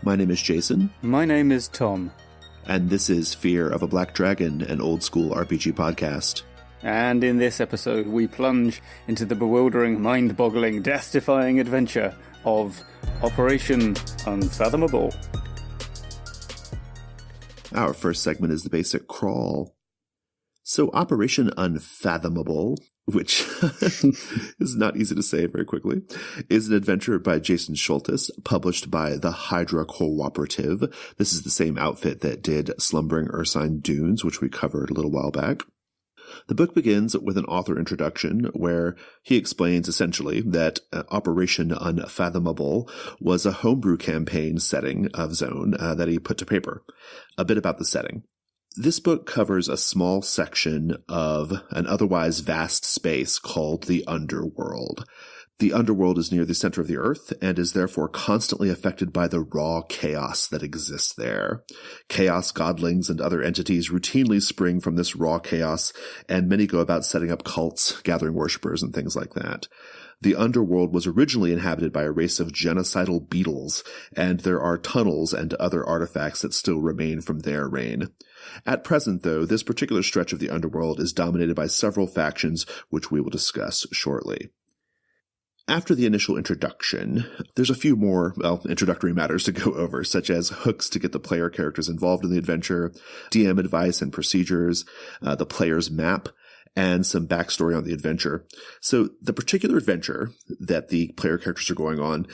My name is Jason. My name is Tom. And this is Fear of a Black Dragon, an old-school RPG podcast. And in this episode, we plunge into the bewildering, mind-boggling, death-defying adventure of Operation Unfathomable. Our first segment is the Basic Crawl. So Operation Unfathomable, which is not easy to say very quickly, is an adventure by Jason Schultes, published by the Hydra Cooperative. This is the same outfit that did Slumbering Ursine Dunes, which we covered a little while back. The book begins with an author introduction where he explains essentially that Operation Unfathomable was a homebrew campaign setting of Zone that he put to paper. A bit about the setting. This book covers a small section of an otherwise vast space called the Underworld. The Underworld is near the center of the Earth and is therefore constantly affected by the raw chaos that exists there. Chaos godlings and other entities routinely spring from this raw chaos, and many go about setting up cults, gathering worshippers, and things like that. The Underworld was originally inhabited by a race of genocidal beetles, and there are tunnels and other artifacts that still remain from their reign. At present, though, this particular stretch of the Underworld is dominated by several factions, which we will discuss shortly. After the initial introduction, there's a few more, introductory matters to go over, such as hooks to get the player characters involved in the adventure, DM advice and procedures, the player's map, and some backstory on the adventure. So the particular adventure that the player characters are going on,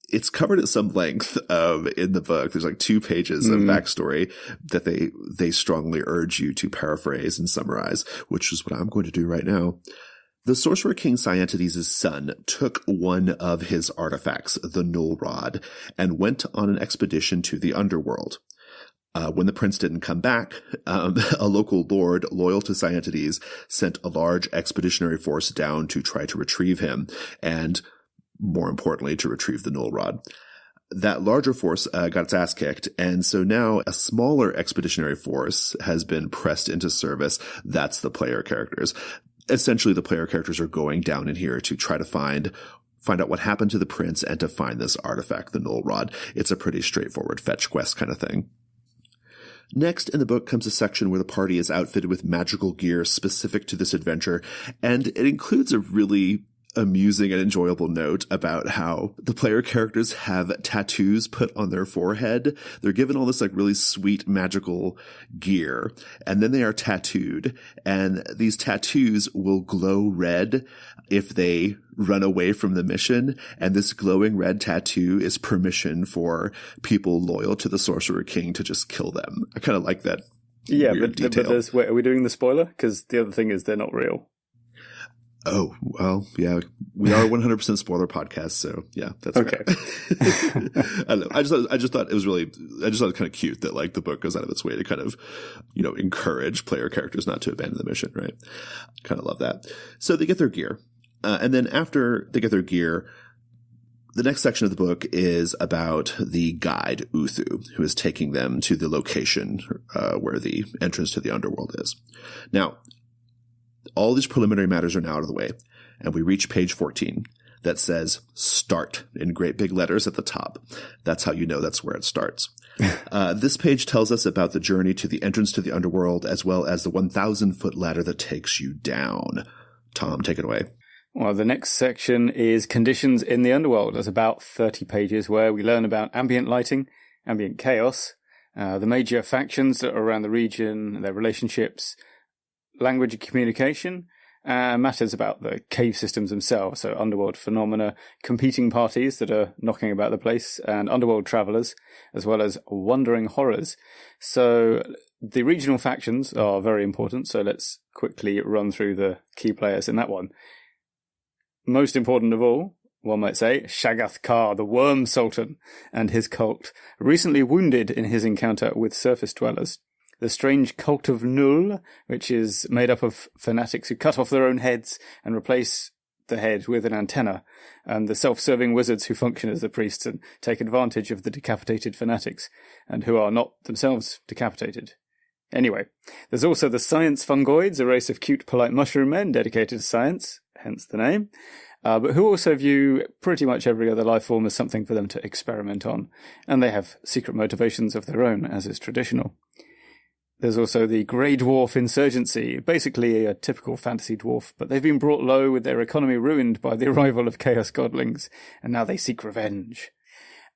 it's covered at some length in the book. There's like 2 pages of backstory that they strongly urge you to paraphrase and summarize, which is what I'm going to do right now. The Sorcerer King Scientides' son took one of his artifacts, the Null Rod, and went on an expedition to the Underworld. When the prince didn't come back, a local lord loyal to Scientides sent a large expeditionary force down to try to retrieve him, and more importantly, to retrieve the Null Rod. That larger force got its ass kicked, and so now a smaller expeditionary force has been pressed into service. That's the player characters. Essentially, the player characters are going down in here to try to find out what happened to the prince and to find this artifact, the Null Rod. It's a pretty straightforward fetch quest kind of thing. Next in the book comes a section where the party is outfitted with magical gear specific to this adventure, and it includes a really amusing and enjoyable note about how the player characters have tattoos put on their forehead. They're given all this like really sweet magical gear, and then they are tattooed, and these tattoos will glow red if they run away from the mission, and this glowing red tattoo is permission for people loyal to the Sorcerer King to just kill them. I kind of like that. Yeah, but are we doing the spoiler? Because the other thing is they're not real. Oh, well, yeah, we are 100% spoiler podcast, so yeah, that's okay. I don't know. I just thought it was kind of cute that like the book goes out of its way to kind of, encourage player characters not to abandon the mission, right? Kind of love that. So they get their gear. And then after they get their gear, the next section of the book is about the guide, Uthu, who is taking them to the location where the entrance to the Underworld is. Now, all these preliminary matters are now out of the way, and we reach page 14 that says "Start" in great big letters at the top. That's how you know that's where it starts. This page tells us about the journey to the entrance to the Underworld, as well as the 1,000-foot ladder that takes you down. Tom, take it away. Well, the next section is Conditions in the Underworld. There's about 30 pages where we learn about ambient lighting, ambient chaos, the major factions that are around the region, their relationships, language and communication, matters about the cave systems themselves, so underworld phenomena, competing parties that are knocking about the place, and underworld travelers, as well as wandering horrors. So the regional factions are very important, so let's quickly run through the key players in that one. Most important of all, one might say, Shagath Kar, the Worm Sultan, and his cult, recently wounded in his encounter with surface dwellers. The strange cult of Null, which is made up of fanatics who cut off their own heads and replace the head with an antenna, and the self-serving wizards who function as the priests and take advantage of the decapitated fanatics, and who are not themselves decapitated. Anyway, there's also the Science Fungoids, a race of cute, polite mushroom men dedicated to science, hence the name. but who also view pretty much every other life form as something for them to experiment on, and they have secret motivations of their own, as is traditional. There's also the Grey Dwarf insurgency, basically a typical fantasy dwarf, but they've been brought low with their economy ruined by the arrival of Chaos Godlings, and now they seek revenge.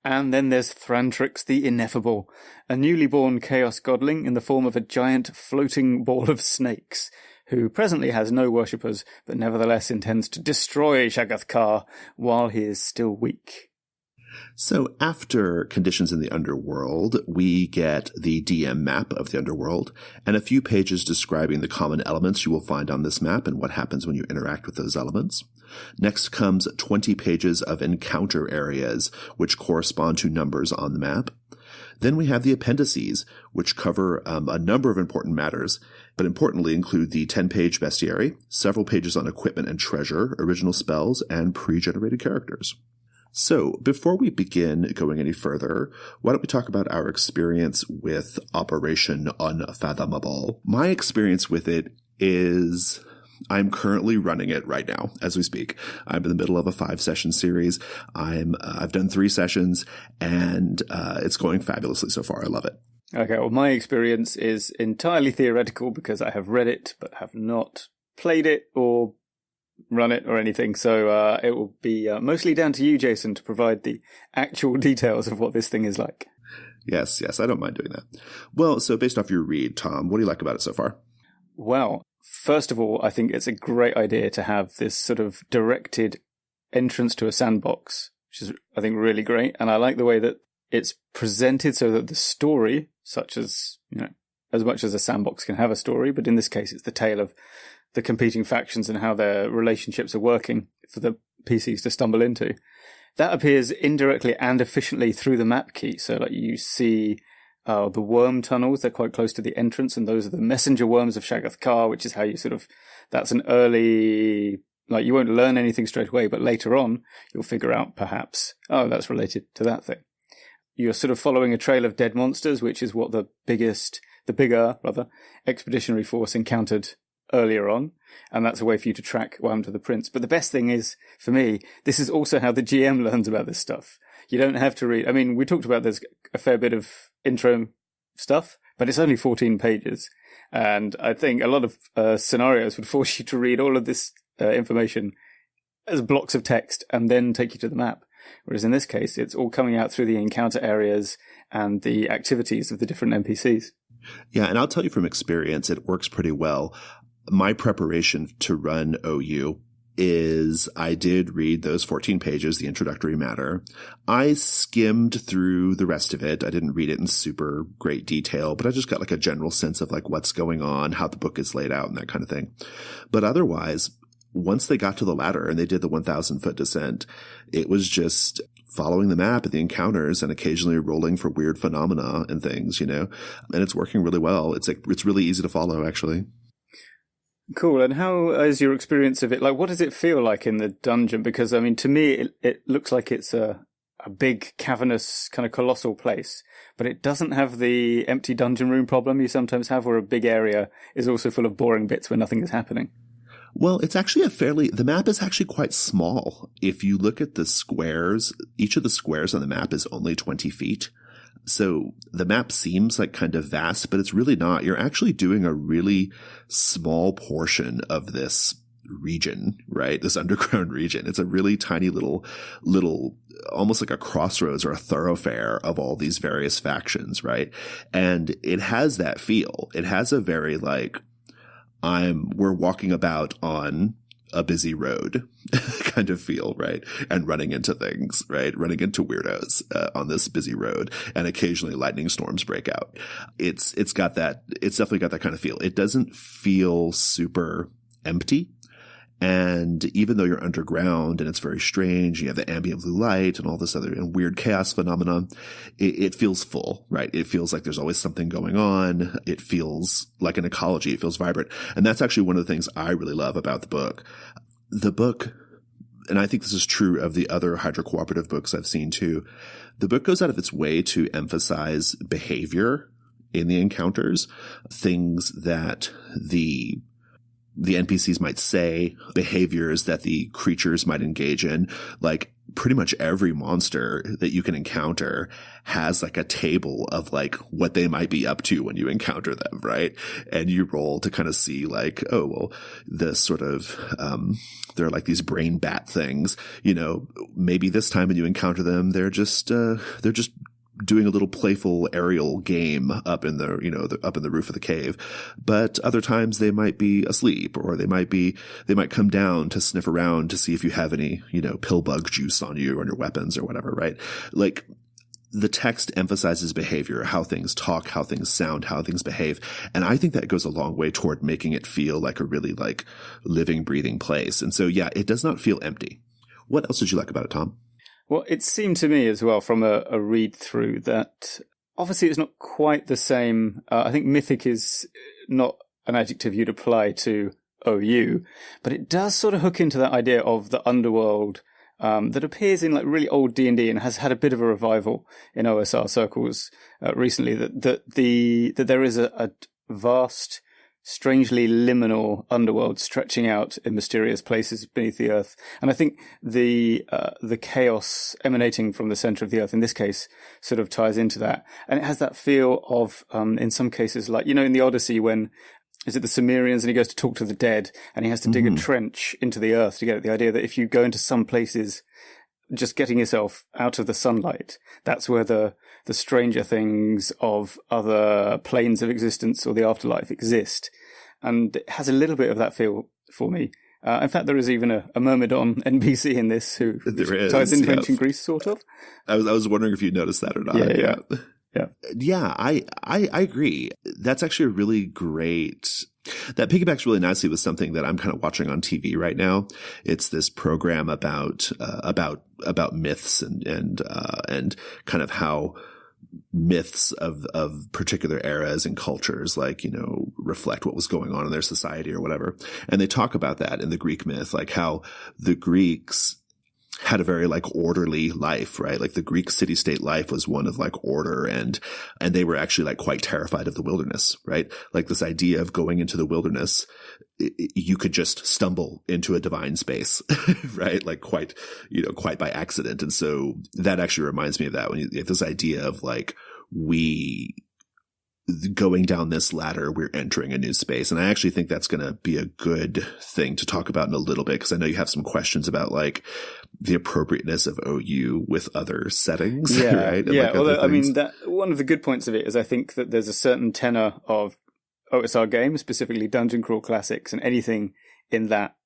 And then there's Thrantrix the Ineffable, a newly born Chaos Godling in the form of a giant floating ball of snakes, who presently has no worshippers, but nevertheless intends to destroy Shagath-Kar while he is still weak. So after conditions in the underworld, we get the DM map of the underworld and a few pages describing the common elements you will find on this map and what happens when you interact with those elements. Next comes 20 pages of encounter areas, which correspond to numbers on the map. Then we have the appendices, which cover a number of important matters, but importantly include the 10-page bestiary, several pages on equipment and treasure, original spells, and pre-generated characters. So, before we begin going any further, why don't we talk about our experience with Operation Unfathomable? My experience with it is I'm currently running it right now as we speak. I'm in the middle of a 5-session series. I've done 3 sessions, and it's going fabulously so far. I love it. Okay, well, my experience is entirely theoretical because I have read it but have not played it or run it or anything, so it will be mostly down to you, Jason, to provide the actual details of what this thing is like. Yes, I don't mind doing that. Well, so based off your read, Tom, what do you like about it so far? Well, first of all, I think it's a great idea to have this sort of directed entrance to a sandbox, which is, I think, really great, and I like the way that it's presented so that the story, such as, as much as a sandbox can have a story, but in this case it's the tale of the competing factions and how their relationships are working for the PCs to stumble into. That appears indirectly and efficiently through the map key. So like you see the worm tunnels, they're quite close to the entrance, and those are the messenger worms of Shagath-Kar, which is how you that's an early, you won't learn anything straight away, but later on you'll figure out perhaps, that's related to that thing. You're sort of following a trail of dead monsters, which is what the bigger expeditionary force encountered earlier on, and that's a way for you to track what happened to the prince. But the best thing is, for me, this is also how the GM learns about this stuff. You don't have to read. I mean, we talked about there's a fair bit of intro stuff, but it's only 14 pages, and I think a lot of scenarios would force you to read all of this information as blocks of text and then take you to the map. Whereas in this case, it's all coming out through the encounter areas and the activities of the different NPCs. Yeah, and I'll tell you from experience, it works pretty well. My preparation to run OU is I did read those 14 pages, the introductory matter. I skimmed through the rest of it. I didn't read it in super great detail, but I just got a general sense of what's going on, how the book is laid out, and that kind of thing. But otherwise, once they got to the ladder and they did the 1,000-foot descent, it was just following the map and the encounters and occasionally rolling for weird phenomena and things, and it's working really well. It's really easy to follow, actually. Cool. And how is your experience of it? What does it feel like in the dungeon? Because, I mean, to me, it looks like it's a big, cavernous, kind of colossal place, but it doesn't have the empty dungeon room problem you sometimes have, where a big area is also full of boring bits where nothing is happening. Well, it's actually the map is actually quite small. If you look at the squares, each of the squares on the map is only 20 feet. So the map seems kind of vast, but it's really not. You're actually doing a really small portion of this region, right? This underground region. It's a really tiny little, almost like a crossroads or a thoroughfare of all these various factions, right? And it has that feel. It has a very we're walking about on a busy road kind of feel, right? And running into things, right? Running into weirdos on this busy road, and occasionally lightning storms break out. It's definitely got that kind of feel. It doesn't feel super empty. And even though you're underground and it's very strange, you have the ambient blue light and all this other and weird chaos phenomena, it feels full, right? It feels like there's always something going on. It feels like an ecology. It feels vibrant. And that's actually one of the things I really love about the book. The book, and I think this is true of the other Hydra Cooperative books I've seen too, the book goes out of its way to emphasize behavior in the encounters, things that the the NPCs might say, behaviors that the creatures might engage in. Like pretty much every monster that you can encounter has like a table of like what they might be up to when you encounter them, right? And you roll to kind of see like, oh, well, the sort of, they're like these brain bat things, you know, maybe this time when you encounter them, they're just doing a little playful aerial game up in the, you know, up in the roof of the cave. But other times they might be asleep, or they might come down to sniff around to see if you have any, you know, pill bug juice on you or on your weapons or whatever, right? Like the text emphasizes behavior, how things talk, how things sound, how things behave. And I think that goes a long way toward making it feel like a really like living, breathing place. And so, yeah, it does not feel empty. What else did you like about it, Tom? Well, it seemed to me as well from a read through that obviously it's not quite the same. I think mythic is not an adjective you'd apply to OU, but it does sort of hook into that idea of the underworld that appears in like really old D&D and has had a bit of a revival in OSR circles recently. That there is a vast, strangely liminal underworld stretching out in mysterious places beneath the earth. And I think the chaos emanating from the center of the earth in this case sort of ties into that. And it has that feel of, in some cases, like, you know, in the Odyssey when, is it the Cimmerians, and he goes to talk to the dead and he has to dig a trench into the earth to get at the idea that if you go into some places, just getting yourself out of the sunlight, that's where the stranger things of other planes of existence or the afterlife exist. And it has a little bit of that feel for me. In fact, there is even a Myrmidon NPC in this who ties into ancient Greece, sort of. I was wondering if you noticed that or not. Yeah, I agree. That's actually a really great. That piggybacks really nicely with something that I'm kind of watching on TV right now. It's this program about myths and kind of how myths of particular eras and cultures, like, you know, reflect what was going on in their society or whatever. And they talk about that in the Greek myth, like how the Greeks had a very like orderly life, right? Like the Greek city-state life was one of like order, and they were actually like quite terrified of the wilderness, right? Like this idea of going into the wilderness, you could just stumble into a divine space, right? Like quite by accident. And so that actually reminds me of that, when you have this idea of like, going down this ladder, we're entering a new space. And I actually think that's going to be a good thing to talk about in a little bit, because I know you have some questions about like the appropriateness of OU with other settings. Yeah, right? And yeah. Although, I mean, that one of the good points of it is I think that there's a certain tenor of OSR games, specifically Dungeon Crawl Classics, and anything in that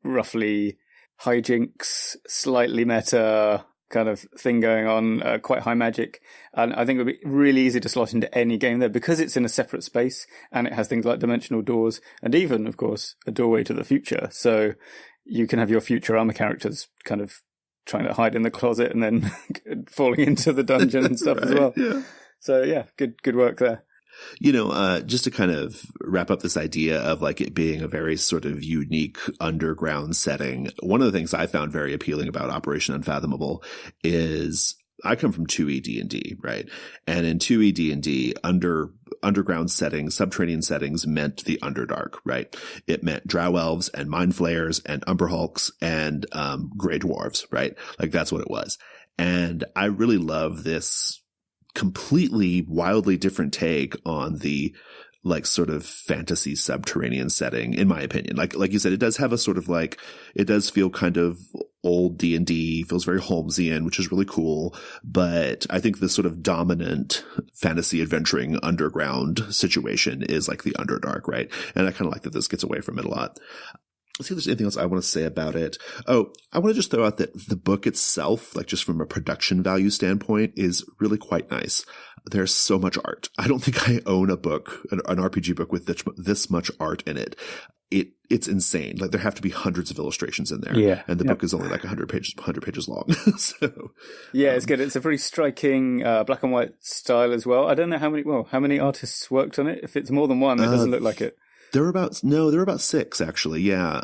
roughly hijinks, slightly meta kind of thing going on, quite high magic. And I think it would be really easy to slot into any game there because it's in a separate space and it has things like dimensional doors and even, of course, a doorway to the future. So you can have your Futurama characters kind of trying to hide in the closet and then falling into the dungeon and stuff right, as well. Yeah. So yeah, good work there. You know, just to kind of wrap up this idea of like it being a very sort of unique underground setting, one of the things I found very appealing about Operation Unfathomable is I come from 2E D&D, right? And in 2E D&D, underground settings, subterranean settings meant the Underdark, right? It meant drow elves and mind flayers and umber hulks and grey dwarves, right? Like that's what it was. And I really love this completely wildly different take on the like sort of fantasy subterranean setting, in my opinion. Like you said, it does have a sort of like, it does feel kind of old D&D, feels very Holmesian, which is really cool. But I think the sort of dominant fantasy adventuring underground situation is like the Underdark, right? And I kind of like that this gets away from it a lot. Let's see if there's anything else I want to say about it. Oh, I want to just throw out that the book itself, like just from a production value standpoint, is really quite nice. There's so much art. I don't think I own a book, an RPG book with this much art in it. It's insane. Like there have to be hundreds of illustrations in there. Yeah. And the book is only like 100 pages long. So yeah, it's good. It's a very striking black and white style as well. I don't know how many artists worked on it. If it's more than one, it doesn't look like it. There were about 6 actually. Yeah.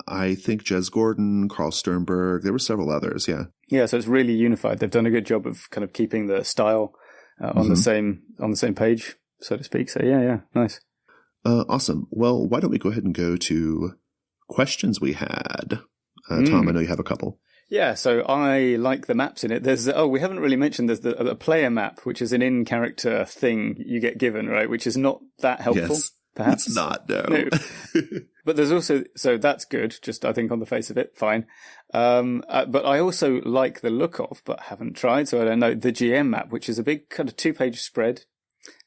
I think Jez Gordon, Carl Sternberg, there were several others. Yeah. Yeah. So it's really unified. They've done a good job of kind of keeping the style on the same page, so to speak. So yeah, nice. Awesome. Well, why don't we go ahead and go to questions we had. Tom, I know you have a couple. Yeah, so I like the maps in it. We haven't really mentioned there's a player map, which is an in-character thing you get given, right? Which is not that helpful, yes, perhaps. It's not, no. But there's also, so that's good, just I think on the face of it, fine. But I also like the look of, but haven't tried, so I don't know, the GM map, which is a big kind of 2-page spread.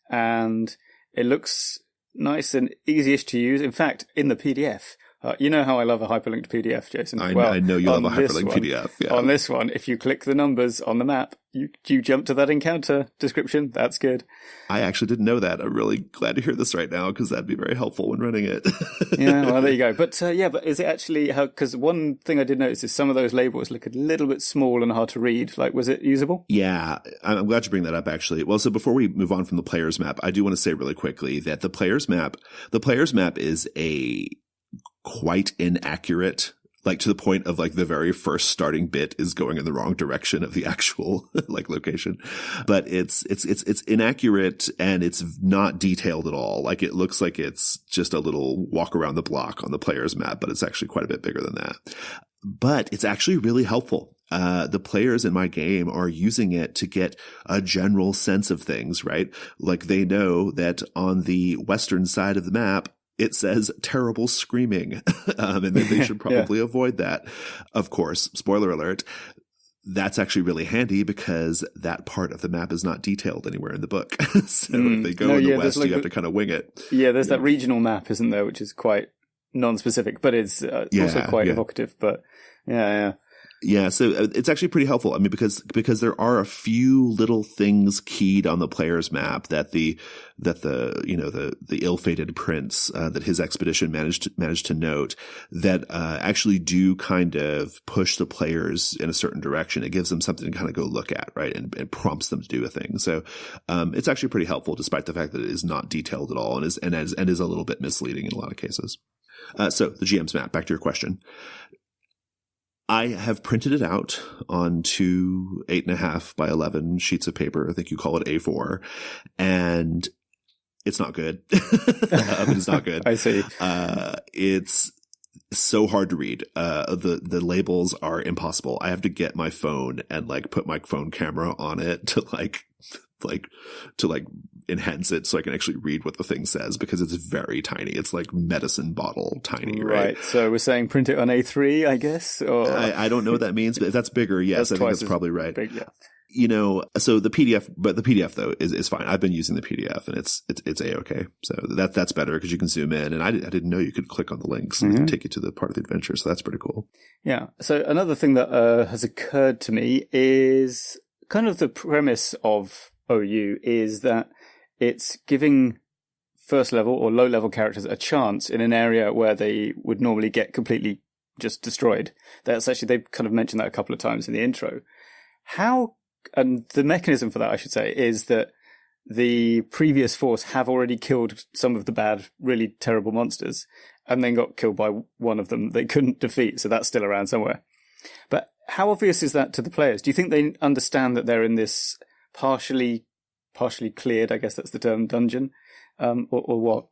And it looks nice and easy-ish to use. In fact, in the PDF, you know how I love a hyperlinked PDF, Jason? I know you love a hyperlinked PDF. Yeah. On this one, if you click the numbers on the map, you jump to that encounter description. That's good. I actually didn't know that. I'm really glad to hear this right now because that'd be very helpful when running it. Yeah, well, there you go. But but is it actually because one thing I did notice is some of those labels look a little bit small and hard to read. Like, was it usable? Yeah, I'm glad you bring that up, actually. Well, so before we move on from the player's map, I do want to say really quickly that the player's map is a quite inaccurate, like to the point of like the very first starting bit is going in the wrong direction of the actual like location. But it's inaccurate and it's not detailed at all. Like it looks like it's just a little walk around the block on the player's map, but it's actually quite a bit bigger than that. But it's actually really helpful. The players in my game are using it to get a general sense of things, right? Like they know that on the western side of the map, it says terrible screaming, and that they should probably avoid that. Of course, spoiler alert, that's actually really handy because that part of the map is not detailed anywhere in the book. So if they go in the west, you have to kind of wing it. Yeah, there's that regional map, isn't there, which is quite non-specific, but it's also quite evocative. But yeah, so it's actually pretty helpful. I mean, because there are a few little things keyed on the player's map that the ill-fated prince that his expedition managed to note that actually do kind of push the players in a certain direction. It gives them something to kind of go look at, right, and prompts them to do a thing. So it's actually pretty helpful, despite the fact that it is not detailed at all and is a little bit misleading in a lot of cases. So the GM's map. Back to your question. I have printed it out on 2 8.5 by 11 sheets of paper. I think you call it A4, and it's not good. It's not good. I see. It's so hard to read. The labels are impossible. I have to get my phone and like put my phone camera on it to enhance it so I can actually read what the thing says because it's very tiny. It's like medicine bottle tiny, right? So we're saying print it on A3, I guess? Or I don't know what that means, but if that's bigger, yes, I think that's probably right. Big, yeah. You know, so the PDF though is fine. I've been using the PDF and it's A-okay. So that's better because you can zoom in, and I didn't know you could click on the links and take you to the part of the adventure. So that's pretty cool. Yeah. So another thing that has occurred to me is kind of the premise of OU is that it's giving first level or low level characters a chance in an area where they would normally get completely just destroyed. They've kind of mentioned that a couple of times in the intro. And the mechanism for that, I should say, is that the previous force have already killed some of the bad, really terrible monsters and then got killed by one of them they couldn't defeat. So that's still around somewhere. But how obvious is that to the players? Do you think they understand that they're in this partially cleared, I guess that's the term, dungeon, or what?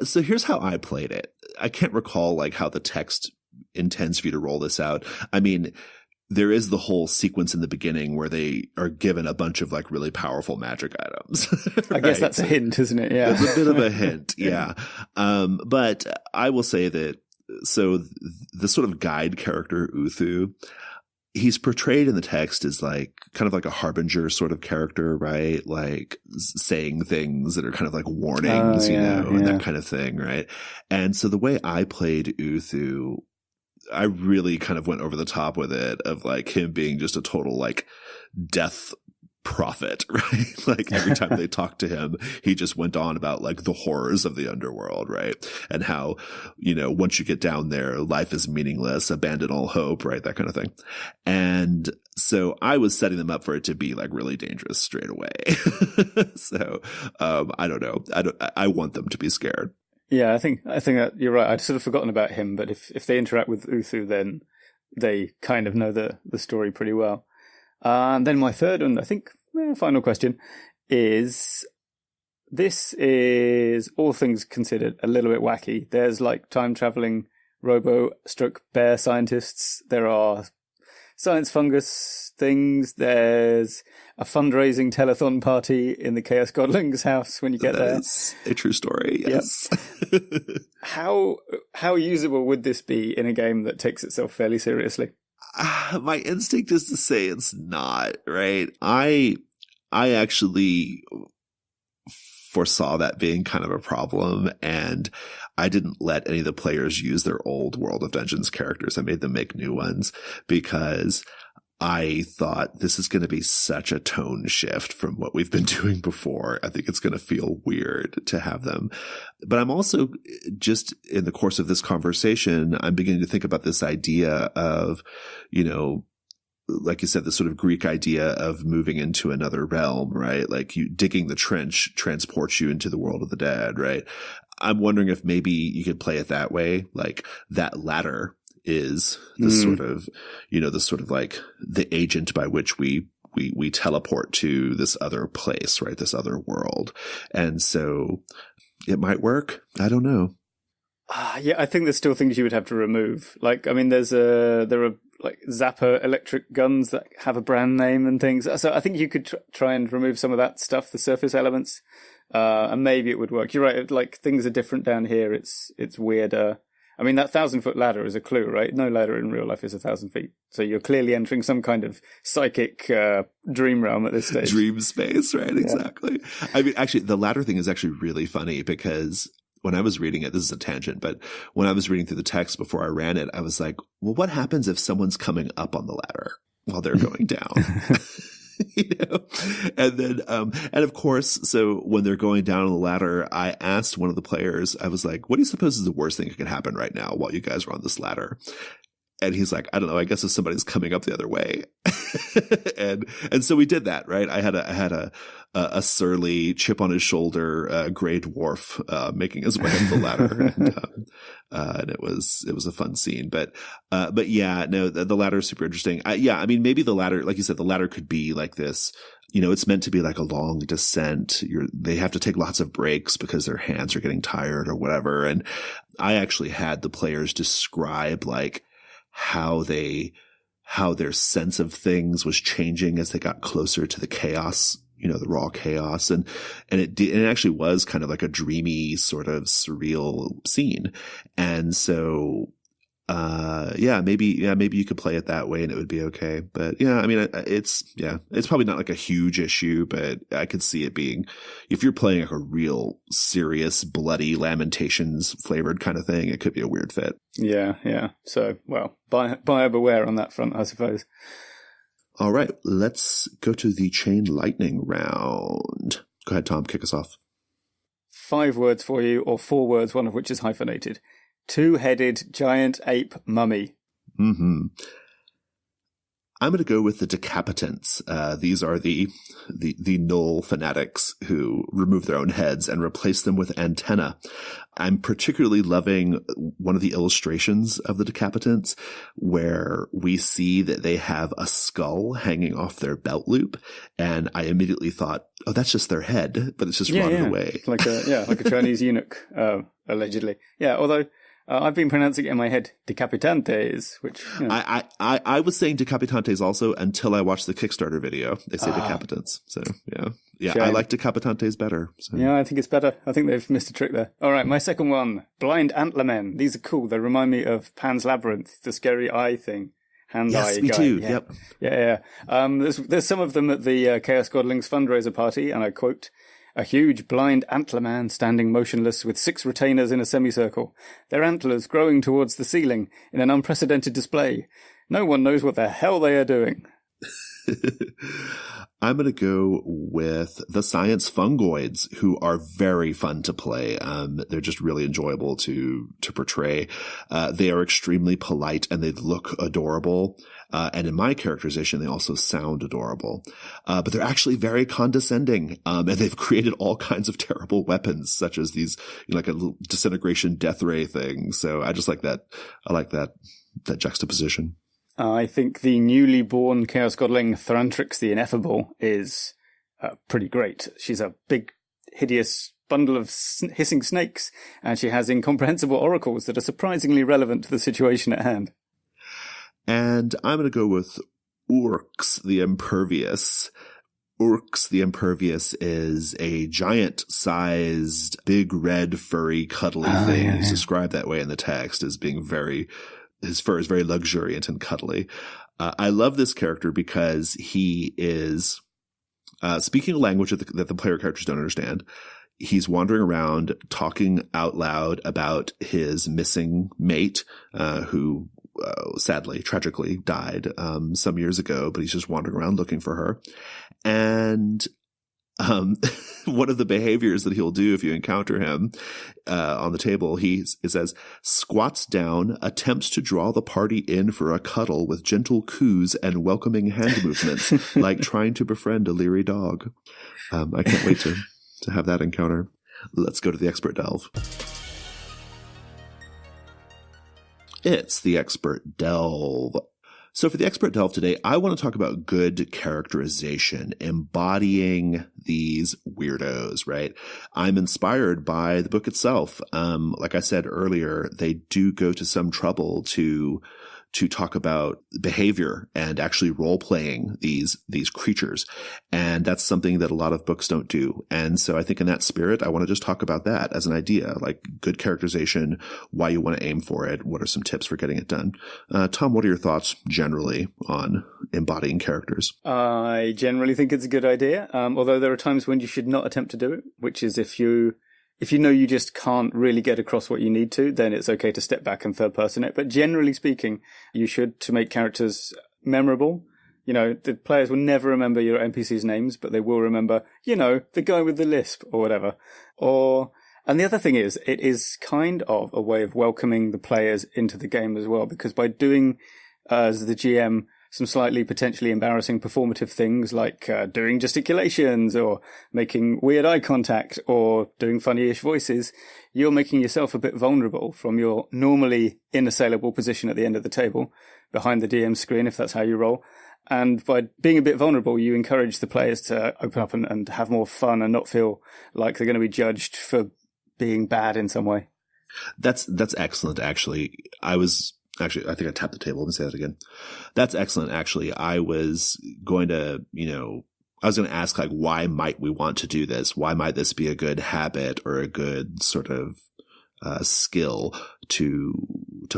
So here's how I played it. I can't recall like how the text intends for you to roll this out. I mean, there is the whole sequence in the beginning where they are given a bunch of like really powerful magic items. Right? I guess that's a hint, isn't it? Yeah. It's a bit of a hint. Yeah. But I will say that, so the sort of guide character, Uthu, he's portrayed in the text as like kind of like a harbinger sort of character, right? Like saying things that are kind of like warnings, and that kind of thing, right? And so the way I played Uthu, I really kind of went over the top with it of like him being just a total like death prophet, right? Like every time they talked to him, he just went on about like the horrors of the underworld, right? And how, once you get down there, life is meaningless, abandon all hope, right? That kind of thing. And so I was setting them up for it to be like really dangerous straight away. So, I don't know. I want them to be scared. Yeah, I think that you're right. I'd sort of forgotten about him, but if they interact with Uthu, then they kind of know the story pretty well. And then my third and I think final question is, This is, all things considered, a little bit wacky. There's like time-traveling robo-bear scientists. There are science fungus things. There's a fundraising telethon party in the Chaos Godlings house when you get there. That's a true story, yes. Yep. How usable would this be in a game that takes itself fairly seriously? My instinct is to say it's not, right? I actually foresaw that being kind of a problem, and I didn't let any of the players use their old World of Dungeons characters. I made them make new ones because I thought this is going to be such a tone shift from what we've been doing before. I think it's going to feel weird to have them. But I'm also just in the course of this conversation, I'm beginning to think about this idea of, like you said, this sort of Greek idea of moving into another realm, right? Like you digging the trench transports you into the world of the dead, right? I'm wondering if maybe you could play it that way. Like that ladder is the sort of like the agent by which we teleport to this other place, right? This other world. And so it might work. I don't know. Yeah, I think there's still things you would have to remove. Like, I mean, there are like Zapper electric guns that have a brand name and things. So I think you could try and remove some of that stuff, the surface elements, and maybe it would work. You're right. Like things are different down here. It's weirder. I mean, that 1,000-foot ladder is a clue, right? No ladder in real life is 1,000 feet. So you're clearly entering some kind of psychic dream realm at this stage. Dream space, right? Yeah. Exactly. I mean, actually, the ladder thing is actually really funny because when I was reading it, this is a tangent, but when I was reading through the text before I ran it, I was like, well, what happens if someone's coming up on the ladder while they're going down? And then, and of course, so when they're going down on the ladder, I asked one of the players, I was like, what do you suppose is the worst thing that could happen right now while you guys are on this ladder? And he's like, I don't know. I guess if somebody's coming up the other way. and so we did that, right? I had a surly chip on his shoulder, gray dwarf, making his way up the ladder. And it was a fun scene, but yeah, no, the ladder is super interesting. I mean, maybe the ladder, like you said, the ladder could be like this, it's meant to be like a long descent. They have to take lots of breaks because their hands are getting tired or whatever. And I actually had the players describe like how their sense of things was changing as they got closer to the chaos, the raw chaos. And it actually was kind of like a dreamy sort of surreal scene. And so, maybe you could play it that way and it would be okay. But yeah, I mean, it's probably not like a huge issue, but I could see it being, if you're playing like a real serious, bloody Lamentations flavored kind of thing, it could be a weird fit. Yeah. So, well, buyer beware on that front, I suppose. All right, let's go to the chain lightning round. Go ahead, Tom, kick us off. 5 words for you, or 4 words, one of which is hyphenated. 2-headed giant ape mummy. Mm-hmm. I'm going to go with the decapitants. These are the null fanatics who remove their own heads and replace them with antenna. I'm particularly loving one of the illustrations of the decapitants where we see that they have a skull hanging off their belt loop. And I immediately thought, oh, that's just their head, but it's just rotted away. Like a Chinese eunuch, allegedly. Yeah, although I've been pronouncing it in my head decapitantes, which I was saying decapitantes also until I watched the Kickstarter video. They say decapitants, so yeah. Shame. I like decapitantes better. So. Yeah, I think it's better. I think they've missed a trick there. All right, my second one: blind antlermen. These are cool. They remind me of Pan's Labyrinth, the scary eye thing. Yes, me too. Yeah. Yep. Yeah. There's some of them at the Chaos Godlings fundraiser party, and I quote, "A huge blind antler man standing motionless with 6 retainers in a semicircle, their antlers growing towards the ceiling in an unprecedented display. No one knows what the hell they are doing." I'm going to go with the science fungoids, who are very fun to play. They're just really enjoyable to portray. They are extremely polite and they look adorable. And in my characterization, they also sound adorable. But they're actually very condescending. And they've created all kinds of terrible weapons, such as these, like a little disintegration death ray thing. So I just like that. I like that juxtaposition. I think the newly born Chaos Godling Thrantrix the Ineffable is pretty great. She's a big hideous bundle of hissing snakes, and she has incomprehensible oracles that are surprisingly relevant to the situation at hand. And I'm going to go with Urks the Impervious. Urks the Impervious is a giant-sized, big, red, furry, cuddly thing. He's described that way in the text as being his fur is very luxuriant and cuddly. I love this character because he is speaking a language that the player characters don't understand. He's wandering around talking out loud about his missing mate, who sadly, tragically died some years ago, but he's just wandering around looking for her. And one of the behaviors that he'll do if you encounter him on the table, it says, squats down, attempts to draw the party in for a cuddle with gentle coos and welcoming hand movements, like trying to befriend a leery dog. I can't wait to have that encounter. Let's go to the Expert Delve. It's the Expert Delve. So for the Expert Delve today, I want to talk about good characterization, embodying these weirdos, right? I'm inspired by the book itself. Like I said earlier, they do go to some trouble to talk about behavior and actually role-playing these creatures. And that's something that a lot of books don't do. And so I think in that spirit, I want to just talk about that as an idea, like good characterization, why you want to aim for it, what are some tips for getting it done. Tom, what are your thoughts generally on embodying characters? I generally think it's a good idea, although there are times when you should not attempt to do it, which is if you know you just can't really get across what you need to, then it's okay to step back and third person it. But generally speaking, you should, to make characters memorable. You know, the players will never remember your NPCs' names, but they will remember, the guy with the lisp or whatever. And the other thing is, it is kind of a way of welcoming the players into the game as well, because by doing, as the GM, some slightly potentially embarrassing performative things like doing gesticulations or making weird eye contact or doing funny-ish voices, you're making yourself a bit vulnerable from your normally inassailable position at the end of the table, behind the DM screen, if that's how you roll. And by being a bit vulnerable, you encourage the players to open up and have more fun and not feel like they're going to be judged for being bad in some way. That's excellent, actually. I think I tapped the table. Let me say that again. That's excellent. Actually, I was going to ask, like, why might we want to do this? Why might this be a good habit or a good sort of skill to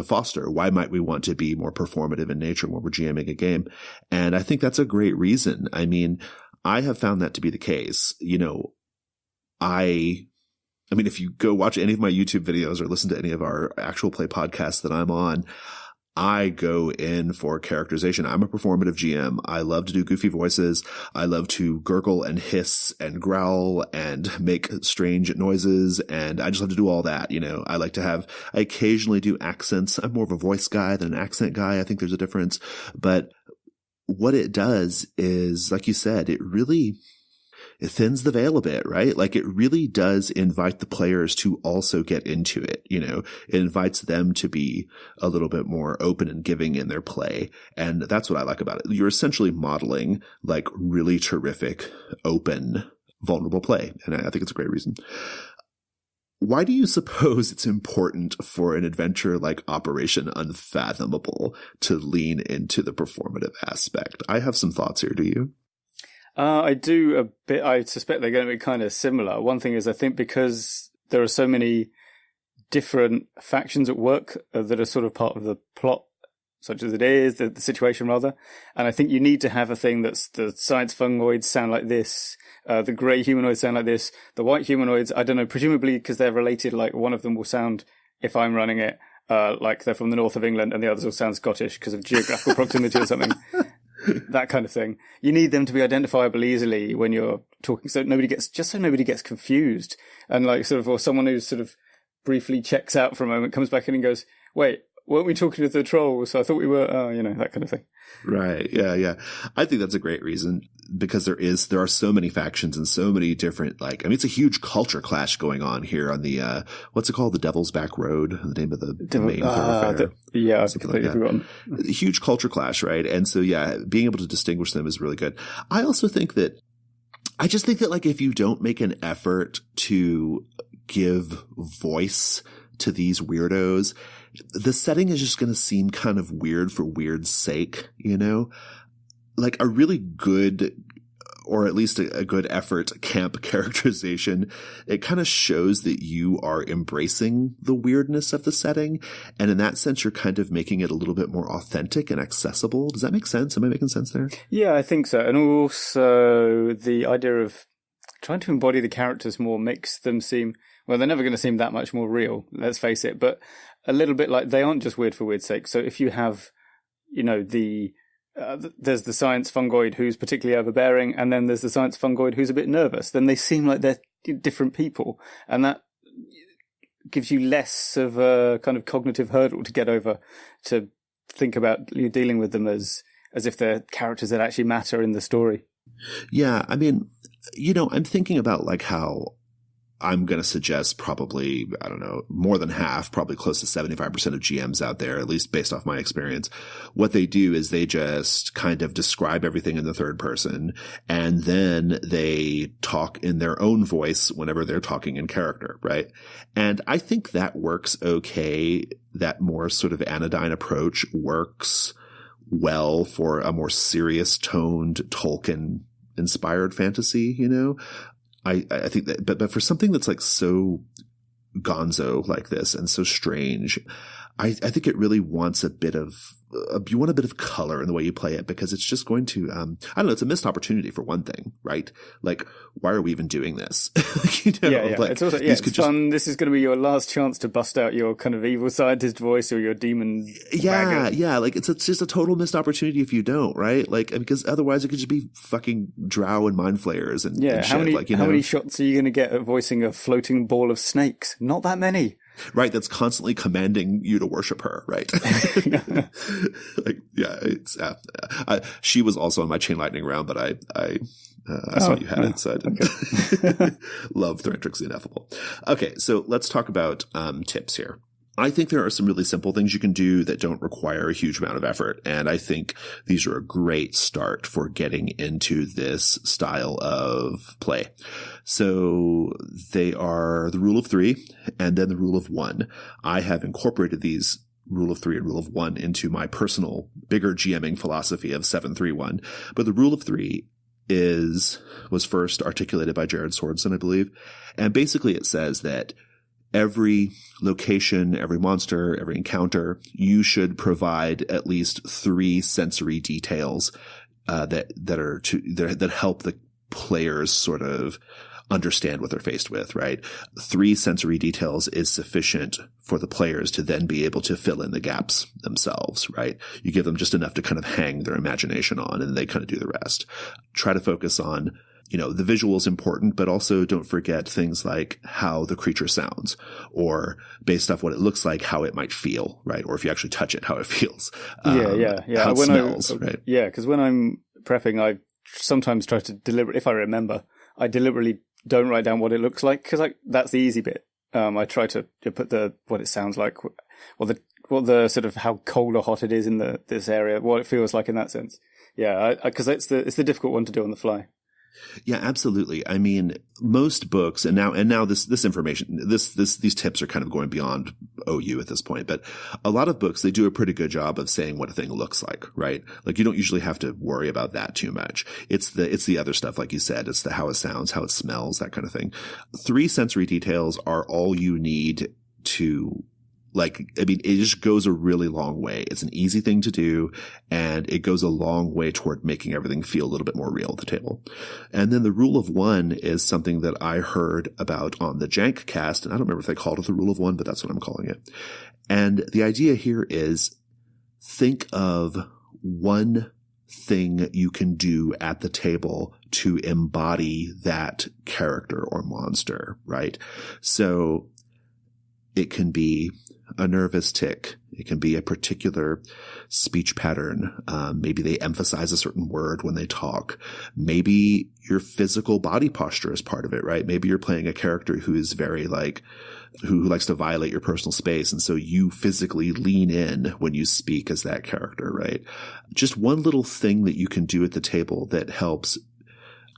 foster? Why might we want to be more performative in nature when we're GMing a game? And I think that's a great reason. I mean, I have found that to be the case. I mean, if you go watch any of my YouTube videos or listen to any of our actual play podcasts that I'm on, I go in for characterization. I'm a performative GM. I love to do goofy voices. I love to gurgle and hiss and growl and make strange noises. And I just love to do all that. I occasionally do accents. I'm more of a voice guy than an accent guy. I think there's a difference. But what it does is, like you said, it thins the veil a bit, right? Like, it really does invite the players to also get into it. It invites them to be a little bit more open and giving in their play. And that's what I like about it. You're essentially modeling like really terrific, open, vulnerable play. And I think it's a great reason. Why do you suppose it's important for an adventure like Operation Unfathomable to lean into the performative aspect? I have some thoughts here. Do you? I do a bit. I suspect they're going to be kind of similar. One thing is, I think because there are so many different factions at work that are sort of part of the plot, such as it is, the situation rather. And I think you need to have a thing that's the science fungoids sound like this, the grey humanoids sound like this, the white humanoids, I don't know, presumably because they're related, like one of them will sound, if I'm running it, like they're from the north of England, and the others will sound Scottish because of geographical proximity or something. That kind of thing. You need them to be identifiable easily when you're talking, so nobody gets confused. And like sort of, or someone who sort of briefly checks out for a moment, comes back in and goes, wait, weren't we talking to the troll? So I thought we were, that kind of thing. Right. Yeah. I think that's a great reason, because there are so many factions and so many different, it's a huge culture clash going on here on the, what's it called? The Devil's Back Road, the name of the main thoroughfare. I've completely forgotten. A huge culture clash, right? And so, being able to distinguish them is really good. I also think that I just think that like if you don't make an effort to give voice to these weirdos, the setting is just going to seem kind of weird for weird's sake, you know? Like a really good, or at least a good effort camp characterization, it kind of shows that you are embracing the weirdness of the setting. And in that sense, you're kind of making it a little bit more authentic and accessible. Does that make sense? Am I making sense there? Yeah, I think so. And also the idea of trying to embody the characters more makes them seem, well, they're never going to seem that much more real, let's face it, but a little bit like they aren't just weird for weird's sake. So if you have, you know, there's the science fungoid who's particularly overbearing, and then there's the science fungoid who's a bit nervous, then they seem like they're different people. And that gives you less of a kind of cognitive hurdle to get over, to think about dealing with them as if they're characters that actually matter in the story. Yeah, I mean, you know, I'm thinking about like how I'm going to suggest probably, I don't know, more than half, probably close to 75% of GMs out there, at least based off my experience. What they do is they just kind of describe everything in the third person, and then they talk in their own voice whenever they're talking in character, right? And I think that works okay. That more sort of anodyne approach works well for a more serious toned Tolkien-inspired fantasy, you know? I think that, but for something that's like so gonzo like this and so strange, I think it really wants you want a bit of color in the way you play it, because it's just going to, I don't know, it's a missed opportunity for one thing, right? Like, why are we even doing this? You know, yeah. like, it's also, it's fun. This is going to be your last chance to bust out your kind of evil scientist voice or your demon. Yeah. Like it's just a total missed opportunity if you don't, right? Like, because otherwise it could just be fucking drow and mind flayers and shit. How many shots are you going to get at voicing a floating ball of snakes? Not that many. Right, that's constantly commanding you to worship her, right? Like, yeah, it's she was also on my chain lightning round, but I saw you had it, so I didn't love Thrantrix the Ineffable. Okay, so let's talk about tips here. I think there are some really simple things you can do that don't require a huge amount of effort, and I think these are a great start for getting into this style of play. So they are the rule of 3 and then the rule of 1. I have incorporated these rule of 3 and rule of 1 into my personal bigger GMing philosophy of 7-3-1. But the rule of 3 was first articulated by Jared Swordson, I believe. And basically it says that every location, every monster, every encounter, you should provide at least 3 sensory details that help the players sort of understand what they're faced with, right? 3 sensory details is sufficient for the players to then be able to fill in the gaps themselves, right? You give them just enough to kind of hang their imagination on, and they kind of do the rest. Try to focus on, you know, the visual is important, but also don't forget things like how the creature sounds, or based off what it looks like, how it might feel, right? Or if you actually touch it, how it feels. Yeah. How it smells, right? Yeah, because when I'm prepping, I sometimes try to if I remember, I deliberately don't write down what it looks like, because that's the easy bit. I try to put what it sounds like, or what the sort of how cold or hot it is in this area, what it feels like in that sense. Yeah, because it's the difficult one to do on the fly. Yeah, absolutely. I mean, most books, and now this information, these tips are kind of going beyond OU at this point, but a lot of books, they do a pretty good job of saying what a thing looks like, right? Like, you don't usually have to worry about that too much. It's the other stuff, like you said. It's the how it sounds, how it smells, that kind of thing. 3 sensory details are all you need to, like, I mean, it just goes a really long way. It's an easy thing to do, and it goes a long way toward making everything feel a little bit more real at the table. And then the rule of 1 is something that I heard about on the Jank cast, and I don't remember if they called it the rule of 1, but that's what I'm calling it. And the idea here is, think of one thing you can do at the table to embody that character or monster, right? So it can be a nervous tick. It can be a particular speech pattern. Maybe they emphasize a certain word when they talk. Maybe your physical body posture is part of it, right? Maybe you're playing a character who is very who likes to violate your personal space. And so you physically lean in when you speak as that character, right? Just one little thing that you can do at the table that helps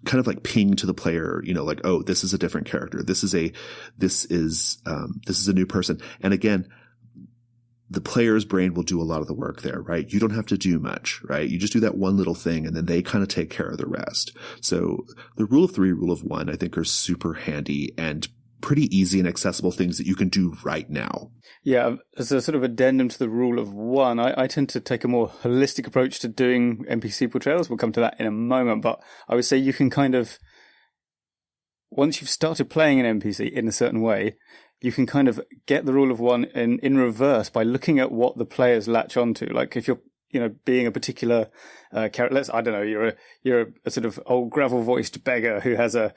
kind of like ping to the player, like, oh, this is a different character. This is a new person. And again, the player's brain will do a lot of the work there, right? You don't have to do much, right? You just do that one little thing and then they kind of take care of the rest. So the rule of 3, rule of 1, I think are super handy and pretty easy and accessible things that you can do right now. Yeah, as a sort of addendum to the rule of 1, I tend to take a more holistic approach to doing NPC portrayals. We'll come to that in a moment, but I would say you can kind of, once you've started playing an NPC in a certain way, you can kind of get the rule of 1 in reverse by looking at what the players latch onto. Like if you're, being a particular character, I don't know, you're a sort of old gravel voiced beggar who has a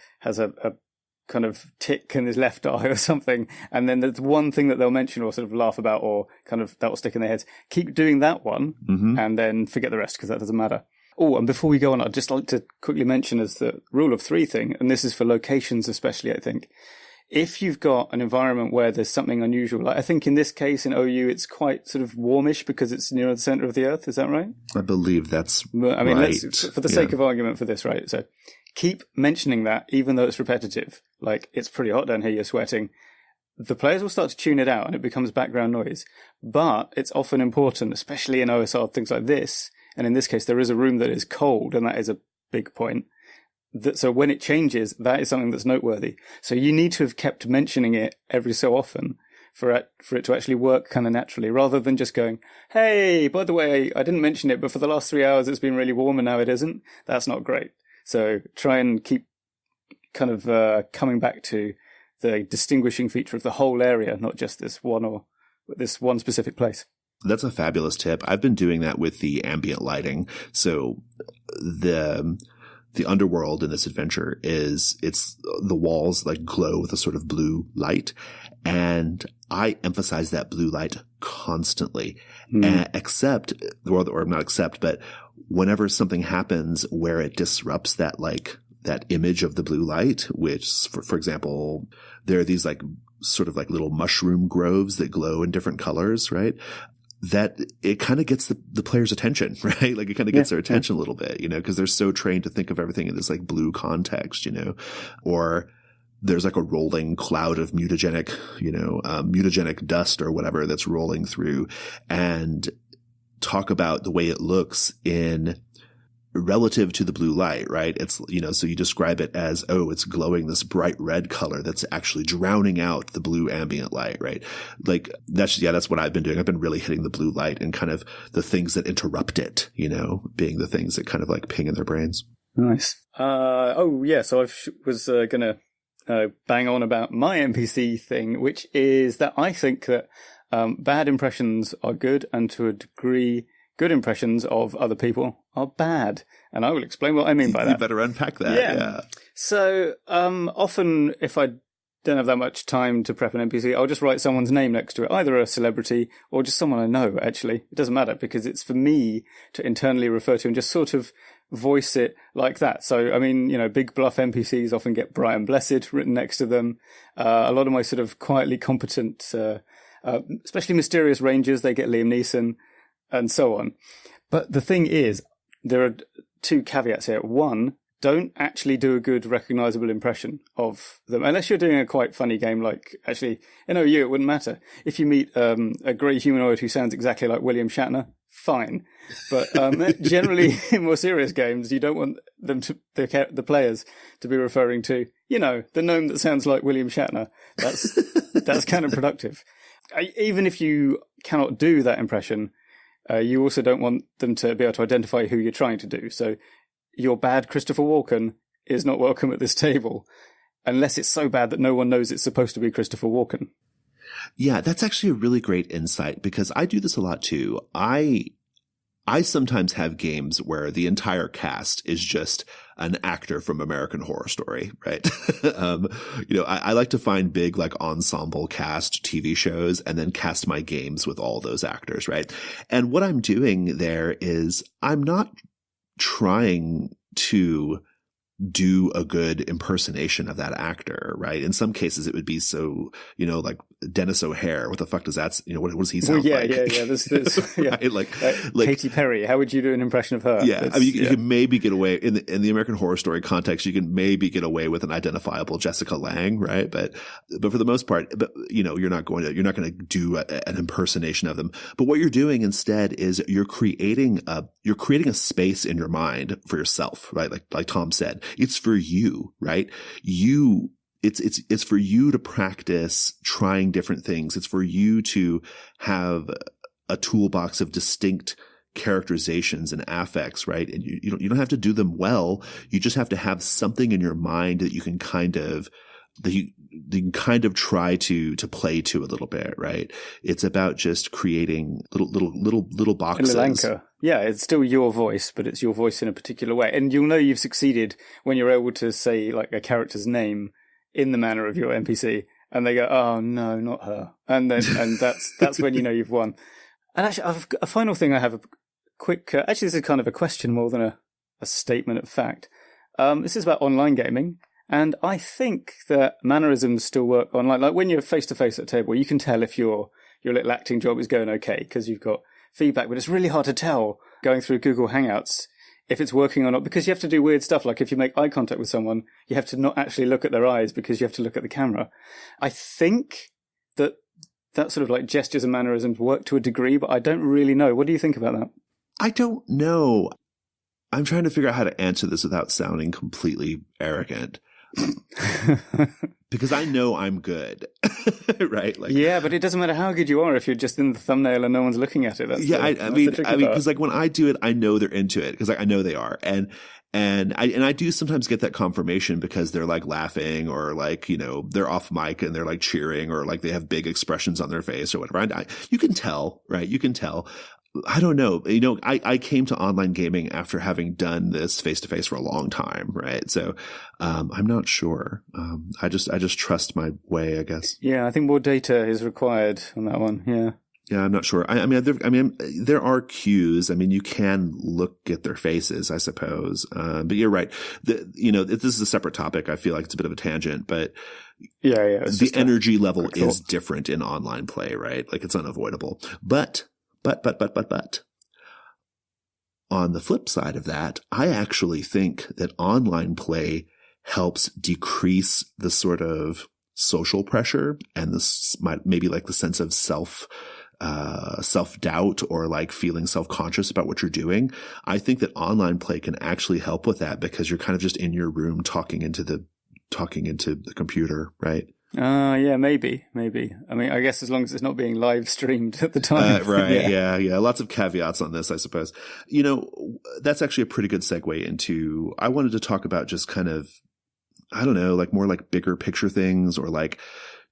kind of tick in his left eye or something, and then there's one thing that they'll mention or sort of laugh about or kind of that will stick in their heads. Keep doing that one, and then forget the rest because that doesn't matter. Oh, and before we go on, I'd just like to quickly mention as the rule of 3 thing, and this is for locations especially, I think. If you've got an environment where there's something unusual, like I think in this case in OU, it's quite sort of warmish because it's near the center of the earth. Is that right? I believe that's I mean, right. Let's, for the sake of argument for this, right? So keep mentioning that, even though it's repetitive. Like, it's pretty hot down here, you're sweating. The players will start to tune it out and it becomes background noise. But it's often important, especially in OSR, things like this. And in this case, there is a room that is cold, and that is a big point. So when it changes, that is something that's noteworthy. So you need to have kept mentioning it every so often for it to actually work kind of naturally, rather than just going, hey, by the way, I didn't mention it, but for the last 3 hours it's been really warm and now it isn't. That's not great. So try and keep kind of coming back to the distinguishing feature of the whole area, not just this one specific place. That's a fabulous tip. I've been doing that with the ambient lighting. So the underworld in this adventure it's the walls like glow with a sort of blue light. And I emphasize that blue light constantly, but whenever something happens where it disrupts that image of the blue light, which for example, there are these like sort of like little mushroom groves that glow in different colors, right? That it kind of gets the player's attention, right? Like it kind of gets their attention a little bit, because they're so trained to think of everything in this like blue context, or there's like a rolling cloud of mutagenic dust or whatever that's rolling through, and talk about the way it looks in relative to the blue light, right? It's, so you describe it as, oh, it's glowing this bright red color that's actually drowning out the blue ambient light, right? Like that's what I've been doing. I've been really hitting the blue light and kind of the things that interrupt it, being the things that kind of like ping in their brains. Nice. So I was going to bang on about my NPC thing, which is that I think that bad impressions are good, and to a degree, good impressions of other people are bad. And I will explain what I mean by that. You better unpack that. Yeah. So often, if I don't have that much time to prep an NPC, I'll just write someone's name next to it, either a celebrity or just someone I know, actually. It doesn't matter, because it's for me to internally refer to and just sort of voice it like that. So, I mean, big bluff NPCs often get Brian Blessed written next to them. A lot of my sort of quietly competent, especially mysterious rangers, they get Liam Neeson, and so on. But the thing is, there are 2 caveats here. One, don't actually do a good recognizable impression of them, unless you're doing a quite funny game like, actually, in OU, it wouldn't matter. If you meet a grey humanoid who sounds exactly like William Shatner, fine. But generally, in more serious games, you don't want them the players to be referring to, the gnome that sounds like William Shatner. That's counterproductive. Even if you cannot do that impression, you also don't want them to be able to identify who you're trying to do. So your bad Christopher Walken is not welcome at this table, unless it's so bad that no one knows it's supposed to be Christopher Walken. Yeah, that's actually a really great insight, because I do this a lot too. I sometimes have games where the entire cast is just an actor from American Horror Story, right? I like to find big like ensemble cast TV shows and then cast my games with all those actors, right? And what I'm doing there is I'm not trying to do a good impersonation of that actor, right? In some cases it would be so, like Dennis O'Hare. What the fuck does that, what does he sound like? Yeah. There's yeah. Right? Like Katy Perry. How would you do an impression of her? Yeah. I mean, you can maybe get away in the American Horror Story context. You can maybe get away with an identifiable Jessica Lange, right? But for the most part, you're not going to do an impersonation of them. But what you're doing instead is you're creating a space in your mind for yourself, right? Like Tom said, it's for you, right? It's for you to practice trying different things. It's for you to have a toolbox of distinct characterizations and affects, right? And you don't have to do them well. You just have to have something in your mind that you can kind of try to play to a little bit, right? It's about just creating little boxes. A little anchor. Yeah, it's still your voice, but it's your voice in a particular way. And you'll know you've succeeded when you're able to say like a character's name in the manner of your NPC, and they go, "Oh no, not her," and that's when you know you've won. And actually, a final thing I have a quick. Actually, this is kind of a question more than a statement of fact. This is about online gaming, and I think that mannerisms still work online. Like when you're face to face at a table, you can tell if your little acting job is going okay because you've got feedback, but it's really hard to tell going through Google Hangouts if it's working or not, because you have to do weird stuff. Like if you make eye contact with someone, you have to not actually look at their eyes because you have to look at the camera. I think that sort of like gestures and mannerisms work to a degree, but I don't really know. What do you think about that? I don't know. I'm trying to figure out how to answer this without sounding completely arrogant. Because I know I'm good, right? Like, yeah, but it doesn't matter how good you are if you're just in the thumbnail and no one's looking at it. I mean, because like when I do it, I know they're into it because I know they are, and I do sometimes get that confirmation because they're like laughing or like they're off mic and they're like cheering or like they have big expressions on their face or whatever. You can tell, right? You can tell. I don't know. I came to online gaming after having done this face to face for a long time, right? So, I'm not sure. I just trust my way, I guess. Yeah, I think more data is required on that one. Yeah. Yeah, I'm not sure. I mean, there are cues. I mean, you can look at their faces, I suppose. But you're right. This is a separate topic. I feel like it's a bit of a tangent, but yeah, the energy level is different in online play, right? Like it's unavoidable. But on the flip side of that, I actually think that online play helps decrease the sort of social pressure and maybe like the sense of self-doubt or like feeling self-conscious about what you're doing. I think that online play can actually help with that because you're kind of just in your room talking into the computer, right? Yeah, maybe. I mean, I guess as long as it's not being live streamed at the time. Right. Yeah. Lots of caveats on this, I suppose. That's actually a pretty good segue into, I wanted to talk about just kind of, I don't know, like more like bigger picture things or like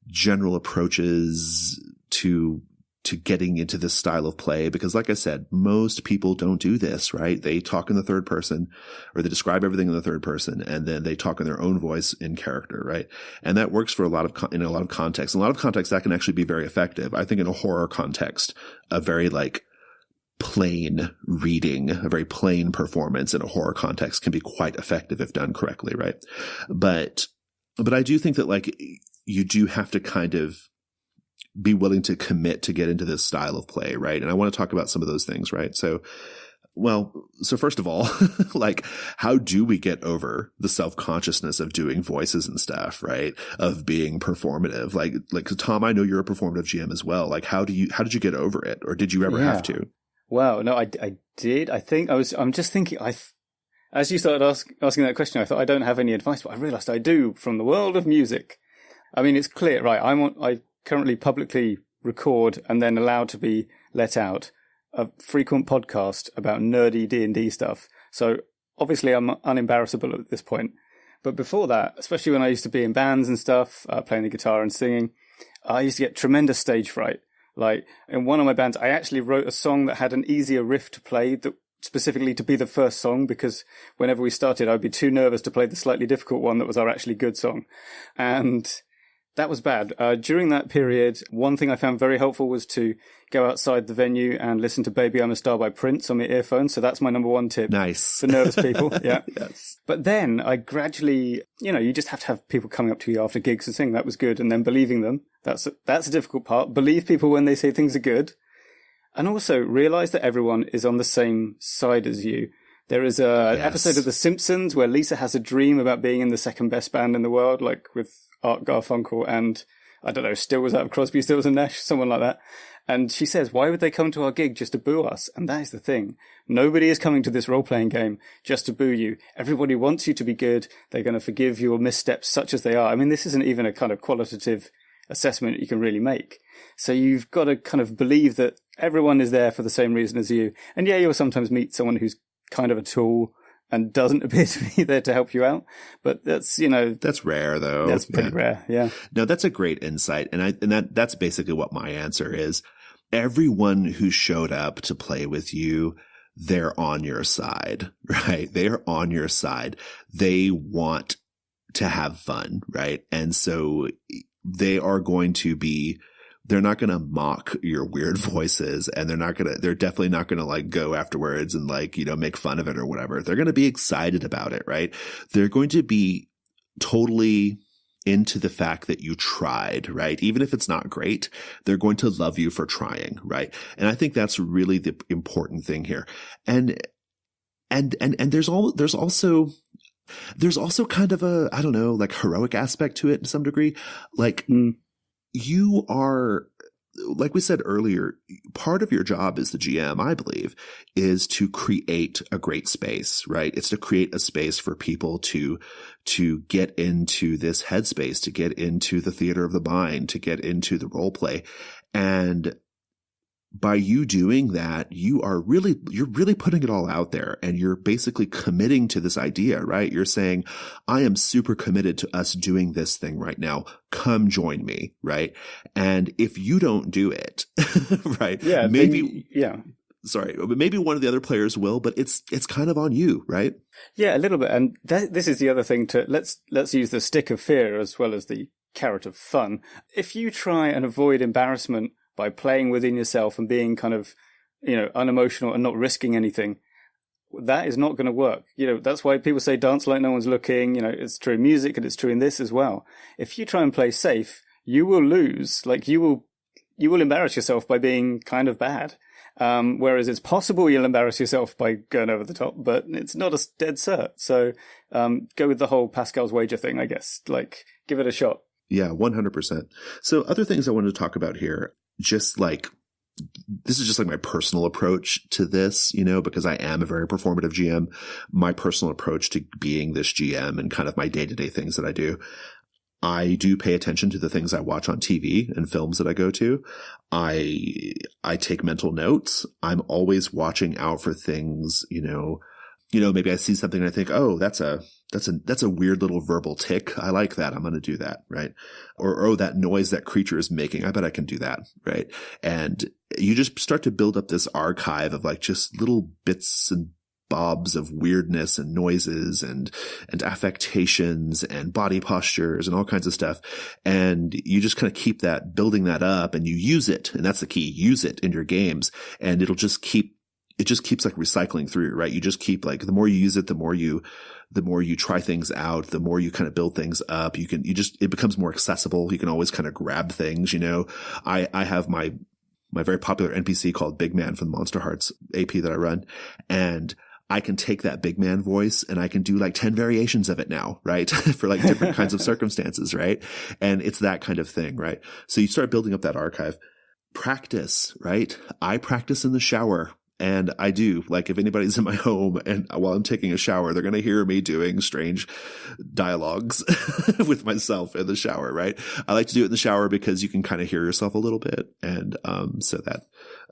general approaches to getting into this style of play. Because like I said, most people don't do this, right? They talk in the third person or they describe everything in the third person and then they talk in their own voice in character, right? And that works for in a lot of contexts. In a lot of contexts, that can actually be very effective. I think in a horror context, a very like plain reading, a very plain performance in a horror context can be quite effective if done correctly, right? But I do think that like you do have to kind of be willing to commit to get into this style of play, right? And I want to talk about some of those things, right? So first of all, like, how do we get over the self-consciousness of doing voices and stuff, right? Of being performative, like Tom, I know you're a performative GM as well. Like, how did you get over it, or did you ever have to? Wow, no, I did. I think I'm just thinking. As you started asking that question, I thought I don't have any advice, but I realized I do from the world of music. I mean, it's clear, right? I currently publicly record and then allowed to be let out a frequent podcast about nerdy D&D stuff. So obviously I'm unembarrassable at this point. But before that, especially when I used to be in bands and stuff, playing the guitar and singing, I used to get tremendous stage fright. Like in one of my bands, I actually wrote a song that had an easier riff to play that specifically to be the first song, because whenever we started, I'd be too nervous to play the slightly difficult one that was our actually good song. And that was bad. During that period, one thing I found very helpful was to go outside the venue and listen to Baby I'm a Star by Prince on my earphones. So that's my number one tip. Nice. For nervous people. Yeah. Yes. But then I gradually, you just have to have people coming up to you after gigs and saying that was good and then believing them. That's a difficult part. Believe people when they say things are good. And also realize that everyone is on the same side as you. There is an episode of The Simpsons where Lisa has a dream about being in the second best band in the world, like with Art Garfunkel and, I don't know, Stills out of Crosby, Stills and Nash, someone like that. And she says, why would they come to our gig just to boo us? And that is the thing. Nobody is coming to this role-playing game just to boo you. Everybody wants you to be good. They're going to forgive your missteps such as they are. I mean, this isn't even a kind of qualitative assessment you can really make. So you've got to kind of believe that everyone is there for the same reason as you. And yeah, you'll sometimes meet someone who's kind of a tool and doesn't appear to be there to help you out. But that's, that's rare though. That's pretty rare. Yeah. No, that's a great insight. And that's basically what my answer is. Everyone who showed up to play with you, they're on your side, right? They are on your side. They want to have fun, right? And so they are going to be, they're not going to mock your weird voices, and they're definitely not going to like go afterwards and like, make fun of it or whatever. They're going to be excited about it, right? They're going to be totally into the fact that you tried, right? Even if it's not great, they're going to love you for trying, right? And I think that's really the important thing here. And there's also kind of a, I don't know, like heroic aspect to it to some degree. Like you are, like we said earlier, part of your job as the GM, I believe, is to create a great space, right? It's to create a space for people to get into this headspace, to get into the theater of the mind, to get into the role play. And by you doing that, you're really putting it all out there, and you're basically committing to this idea, right? You're saying, I am super committed to us doing this thing right now. Come join me, right? And if you don't do it, right? Yeah. Maybe one of the other players will, but it's kind of on you, right? Yeah, a little bit. And this is the other thing let's use the stick of fear as well as the carrot of fun. If you try and avoid embarrassment by playing within yourself and being kind of, unemotional and not risking anything, that is not going to work. That's why people say dance like no one's looking. It's true in music, and it's true in this as well. If you try and play safe, you will lose. Like you will embarrass yourself by being kind of bad. Whereas it's possible you'll embarrass yourself by going over the top, but it's not a dead cert. So, go with the whole Pascal's wager thing, I guess. Like, give it a shot. Yeah, 100%. So other things I wanted to talk about here, just like, this is just like my personal approach to this, because I am a very performative GM. My personal approach to being this GM and kind of my day-to-day things that I do pay attention to the things I watch on TV and films that I go to. I take mental notes. I'm always watching out for things, maybe I see something and I think, oh, that's a weird little verbal tick. I like that. I'm going to do that. Right. Or, oh, that noise that creature is making. I bet I can do that. Right. And you just start to build up this archive of like just little bits and bobs of weirdness and noises and affectations and body postures and all kinds of stuff. And you just kind of keep building that up, and you use it. And that's the key. Use it in your games, and it just keeps like recycling through, right? You just keep like, the more you use it, the more you try things out, the more you kind of build things up. It becomes more accessible. You can always kind of grab things, I have my very popular NPC called Big Man from the Monster Hearts AP that I run. And I can take that big man voice and I can do like 10 variations of it now, right? For like different kinds of circumstances, right? And it's that kind of thing, right? So you start building up that archive. Practice, right? I practice in the shower. And I do, like, if anybody's in my home and while I'm taking a shower, they're going to hear me doing strange dialogues with myself in the shower, right? I like to do it in the shower because you can kind of hear yourself a little bit. And, so that,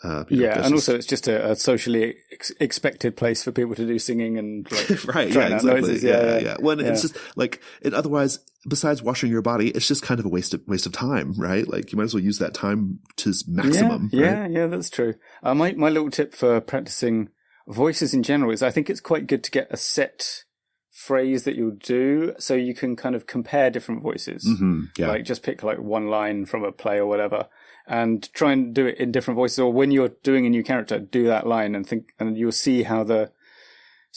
and also it's just a socially expected place for people to do singing and like, right. Yeah, exactly. Noises. Yeah. When it's just like, otherwise, besides washing your body, it's just kind of a waste of time, right? Like you might as well use that time to maximum. Yeah, that's true. My little tip for practicing voices in general is I think it's quite good to get a set phrase that you'll do so you can kind of compare different voices. Mm-hmm, yeah. Like just pick like one line from a play or whatever and try and do it in different voices, or when you're doing a new character, do that line and you'll see how the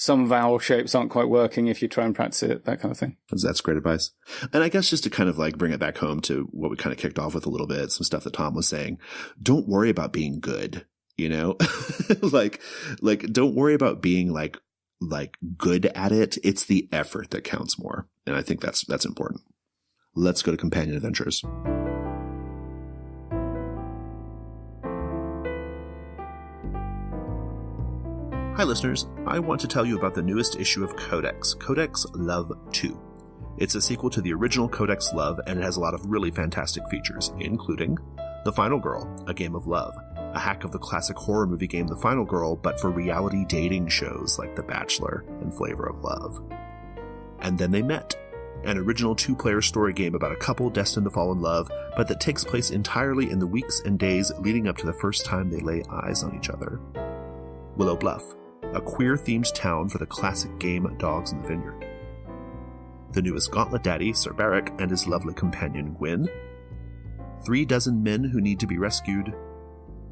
some vowel shapes aren't quite working if you try and practice it, that kind of thing. That's great advice. And I guess just to kind of like bring it back home to what we kind of kicked off with a little bit, some stuff that Tom was saying, don't worry about being good, you know, like don't worry about being like good at it. It's the effort that counts more. And I think that's important. Let's go to companion adventures. Hi listeners, I want to tell you about the newest issue of Codex, Codex Love 2. It's a sequel to the original Codex Love, and it has a lot of really fantastic features, including The Final Girl, a game of love, a hack of the classic horror movie game The Final Girl, but for reality dating shows like The Bachelor and Flavor of Love. And Then They Met, an original 2-player story game about a couple destined to fall in love, but that takes place entirely in the weeks and days leading up to the first time they lay eyes on each other. Willow Bluff, a queer-themed town for the classic game Dogs in the Vineyard. The newest Gauntlet Daddy, Sir Barrick, and his lovely companion Gwyn. 3 dozen men who need to be rescued.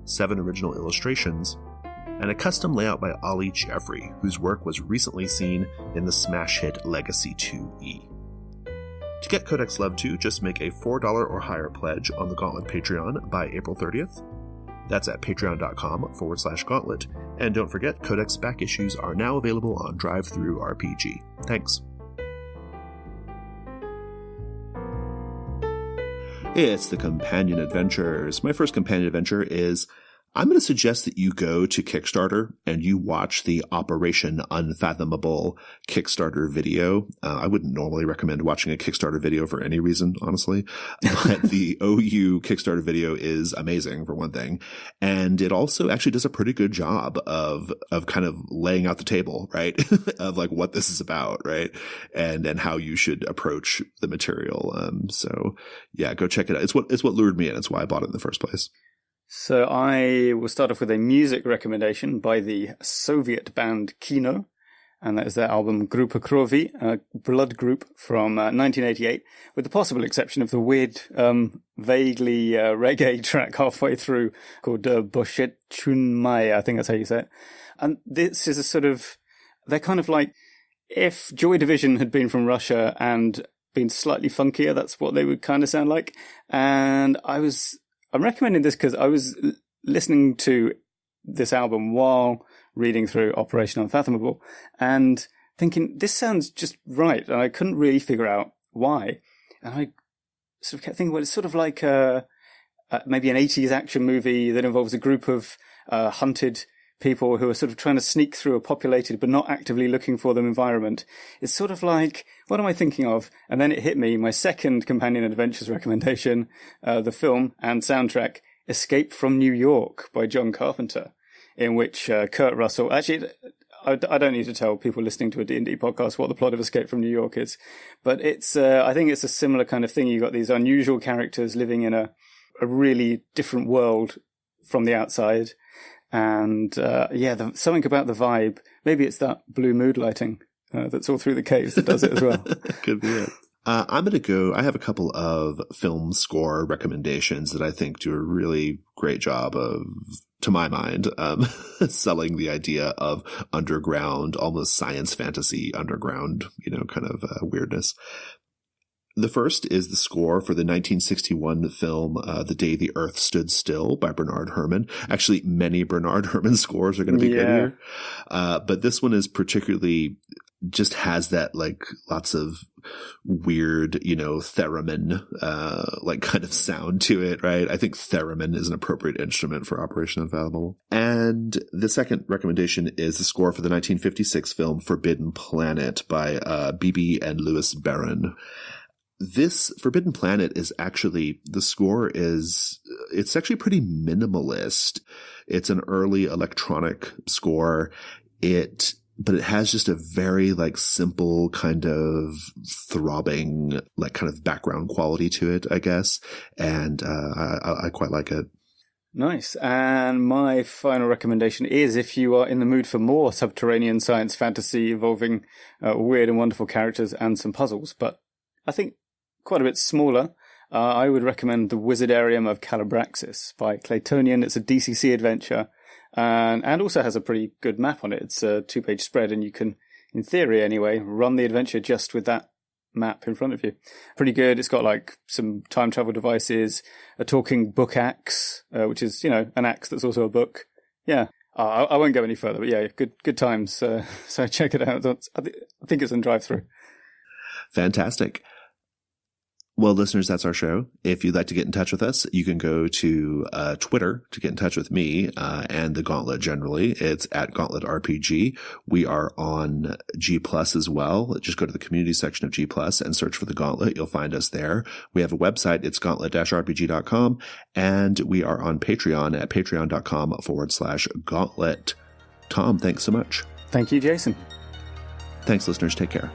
7 original illustrations. And a custom layout by Ollie Jeffrey, whose work was recently seen in the smash hit Legacy 2E. To get Codex Love 2, just make a $4 or higher pledge on the Gauntlet Patreon by April 30th. That's at patreon.com/gauntlet. And don't forget, Codex back issues are now available on DriveThru RPG. Thanks. It's the Companion Adventures. My first companion adventure is, I'm going to suggest that you go to Kickstarter and you watch the Operation Unfathomable Kickstarter video. I wouldn't normally recommend watching a Kickstarter video for any reason, honestly, but the OU Kickstarter video is amazing for one thing. And it also actually does a pretty good job of kind of laying out the table, right? Of like what this is about, right? And how you should approach the material. So yeah, go check it out. It's what lured me in. It's why I bought it in the first place. So I will start off with a music recommendation by the Soviet band Kino, and that is their album Grupa Krovi, Blood Group from 1988, with the possible exception of the weird, vaguely reggae track halfway through called Boshet Chunmai, I think that's how you say it. And this is a sort of, they're kind of like, if Joy Division had been from Russia and been slightly funkier, that's what they would kind of sound like. And I'm recommending this because I was listening to this album while reading through Operation Unfathomable and thinking, this sounds just right. And I couldn't really figure out why. And I sort of kept thinking, well, it's sort of like maybe an 80s action movie that involves a group of hunted people who are sort of trying to sneak through a populated but not actively looking for them environment. It's sort of like, what am I thinking of? And then it hit me, my second Companion Adventures recommendation, the film and soundtrack, Escape from New York by John Carpenter, in which Kurt Russell, actually, I don't need to tell people listening to a D&D podcast what the plot of Escape from New York is, but it's, I think it's a similar kind of thing. You've got these unusual characters living in a really different world from the outside. And something about the vibe. Maybe it's that blue mood lighting that's all through the caves that does it as well. Could be it. I'm going to go. I have a couple of film score recommendations that I think do a really great job of, to my mind, selling the idea of underground, almost science fantasy underground, kind of weirdness. The first is the score for the 1961 film The Day the Earth Stood Still by Bernard Herrmann. Actually, many Bernard Herrmann scores are going to be good here. But this one is particularly just has that like lots of weird, theremin, like kind of sound to it, right? I think theremin is an appropriate instrument for Operation Unfathomable. And the second recommendation is the score for the 1956 film Forbidden Planet by Bibi and Louis Barron. This Forbidden Planet is actually, the score is, it's actually pretty minimalist. It's an early electronic score. But it has just a very like simple kind of throbbing, like kind of background quality to it, I guess. And, I quite like it. Nice. And my final recommendation is, if you are in the mood for more subterranean science fantasy involving weird and wonderful characters and some puzzles, but I think quite a bit smaller, I would recommend The Wizardarium of Calabraxis by Claytonian. It's a DCC adventure and also has a pretty good map on it. It's a 2-page spread, and you can, in theory anyway, run the adventure just with that map in front of you. Pretty good. It's got like some time travel devices, a talking book axe, which is, an axe that's also a book. Yeah. I won't go any further, but yeah, good times. So check it out. I think it's on drive-through. Fantastic. Well, listeners, that's our show. If you'd like to get in touch with us, you can go to Twitter to get in touch with me and the Gauntlet generally. It's at Gauntlet RPG. We are on G+ as well. Just go to the community section of G+ and search for the Gauntlet. You'll find us there. We have a website. It's gauntlet-rpg.com. And we are on Patreon at patreon.com/gauntlet. Tom, thanks so much. Thank you, Jason. Thanks, listeners. Take care.